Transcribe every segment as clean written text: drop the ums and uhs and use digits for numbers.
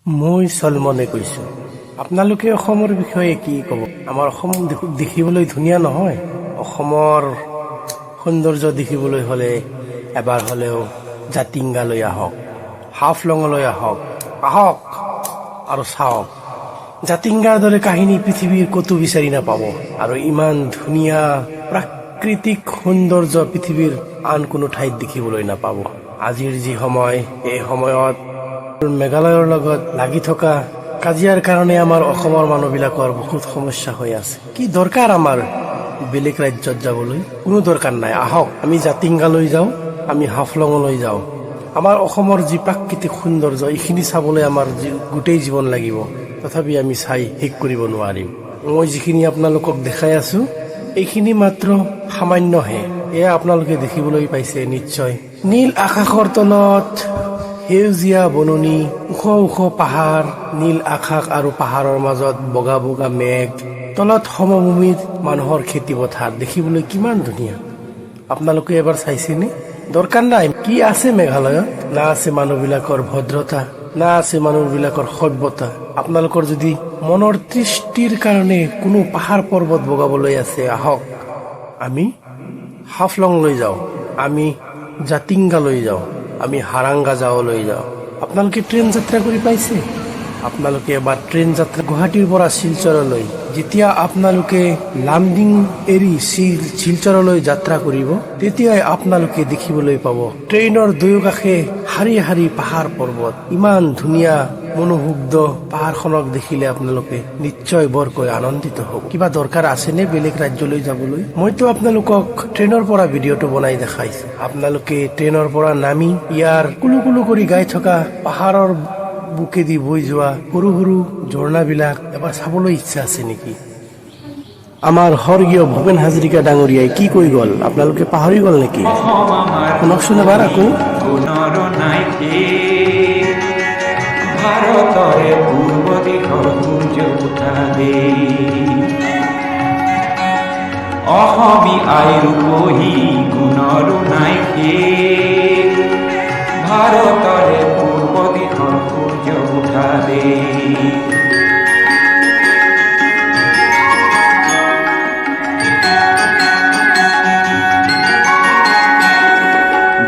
মই চলমনে কৈছো। আপোনালোকে অসমৰ বিষয়ে কি ক'ব? আমাৰ অসম দেখিবলৈ ধুনীয়া নহয়? অসমৰ সৌন্দৰ্য দেখিবলৈ হ'লে এবাৰ হ'লেও জাতিংগালৈ আহক, হাফলঙলৈ আহক আৰু চাওক। জাতিংগাৰ দৰে কাহিনী পৃথিৱীৰ ক'তো বিচাৰি নাপাব। আৰু ইমান ধুনীয়া প্ৰাকৃতিক সৌন্দৰ্য পৃথিৱীৰ আন কোনো ঠাইত দেখিবলৈ নাপাব। আজিৰ যি সময়, এই সময়ত মেঘালয়ৰ লগত লাগি থকা কাজিয়াৰ কাৰণে আমাৰ অসমৰ মানুহবিলাকৰ বহুত সমস্যা হৈ আছে। কি দৰকাৰ আমাৰ বেলেগ ৰাজ্যত যাবলৈ? কোনো দৰকাৰ নাই। আহক, আমি জাতিংগালৈ যাওঁ, আমি হাফলঙলৈ যাওঁ। আমাৰ অসমৰ যি প্ৰাকৃতিক সৌন্দৰ্য, এইখিনি চাবলৈ আমাৰ গোটেই জীৱন লাগিব, তথাপি আমি চাই শেষ কৰিব নোৱাৰিম। মই যিখিনি আপোনালোকক দেখাই আছো, এইখিনি মাত্ৰ সামান্যহে। এয়া আপোনালোকে দেখিবলৈ পাইছে নিশ্চয়। নীল আকাশৰ তলত সেউজীয়া বননি, ওখ ওখ পাহাৰ, নীল আকাশ আৰু পাহাৰৰ মাজত বগা বগা মেঘ, তলত সমভূমিত মানুহৰ খেতি পথাৰ দেখিবলৈ কিমান ধুনীয়া। আপোনালোকে এবাৰ চাইছেনে? দৰকাৰ নাই। কি আছে মেঘালয়ত? না আছে মানুহবিলাকৰ ভদ্ৰতা, না আছে মানুহবিলাকৰ সভ্যতা। আপোনালোকৰ যদি মনৰ তৃষ্টিৰ কাৰণে কোনো পাহাৰ পৰ্বত বগাবলৈ আছে, আহক, আমি হাফলঙলৈ যাওঁ, আমি জাতিংগালৈ যাওঁ, আমি হাৰাংগা যাবলৈ যাওঁ। আপোনালোকে ট্ৰেইন যাত্ৰা কৰি পাইছে? আপোনালোকে এবাৰ ট্ৰেইন যাত্ৰা গুৱাহাটীৰ পৰা শিলচৰলৈ, যেতিয়া আপোনালোকে লামডিং এৰি শিলচৰলৈ যাত্ৰা কৰিব, তেতিয়াই আপোনালোকে দেখিবলৈ পাব ট্ৰেইনৰ দুয়োকাষে শাৰী শাৰী পাহাৰ পৰ্বত। ইমান ধুনীয়া মনোমুগ্ধ পাহাৰখনক দেখিলে আপোনালোকে নিশ্চয় বৰকৈ আনন্দিত হ'ব। কিবা দৰকাৰ আছেনে বেলেগ ৰাজ্যলৈ যাবলৈ? মইতো আপোনালোকক ট্ৰেইনৰ পৰা ভিডিঅ'টো বনাই দেখাইছো। আপোনালোকে ট্ৰেইনৰ পৰা নামি ইয়াৰ কুলু কুলু কৰি গাই থকা পাহাৰৰ বুকেদি বৈ যোৱা সৰু সৰু ঝৰ্ণাবিলাক এবাৰ চাবলৈ ইচ্ছা আছে নেকি? আমাৰ স্বৰ্গীয় ভূপেন হাজৰিকা ডাঙৰীয়াই কি কৈ গ'ল, আপোনালোকে পাহৰি গ'ল নেকি? শুনকচোন এবাৰ আকৌ। ভাৰতৰে পূৰ্ব দিশৰ সূৰ্য উঠা দেই, অসমী আই ৰূপহী গুণৰো নাই শেষ, ভাৰতৰে পূৰ্ব দিশৰ সূৰ্য উঠা দেই।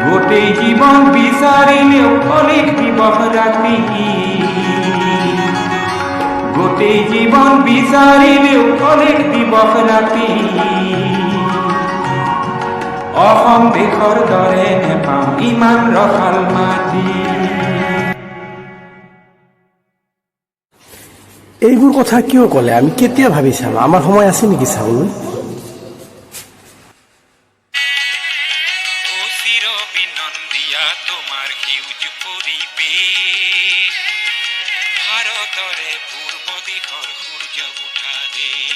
গোটেই জীৱন বিচাৰিলেও অনেক দিবস ৰাতি, গোটেই জীৱন বিচাৰিলেও অনেক দিবস ৰাতি, অসম দেশৰ দৰে নেপাওঁ ইমান ৰসাল মাটি। এইবোৰ কথা কিয় ক'লে? আমি কেতিয়া ভাবি চাম? আমাৰ সময় আছে নেকি চাবলৈ? তোমাৰ সেউজ পৰিৱেশ, ভাৰতৰে পূৰ্ব দিশৰ সূৰ্য উঠা দেই।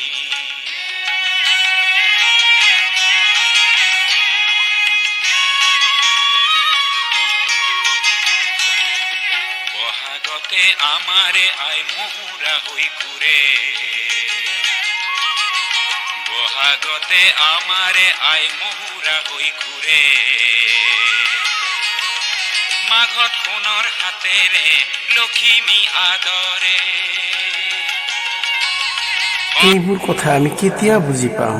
বহাগতে আমাৰে আই মহুৰা হৈ ঘূৰে, বহাগতে আমাৰে আই মহুৰা হৈ ঘূৰে, মাঘত সোণৰ হাতেৰে লখিমী আদৰে। এইবোৰ কথা আমি কেতিয়া বুজি পাম?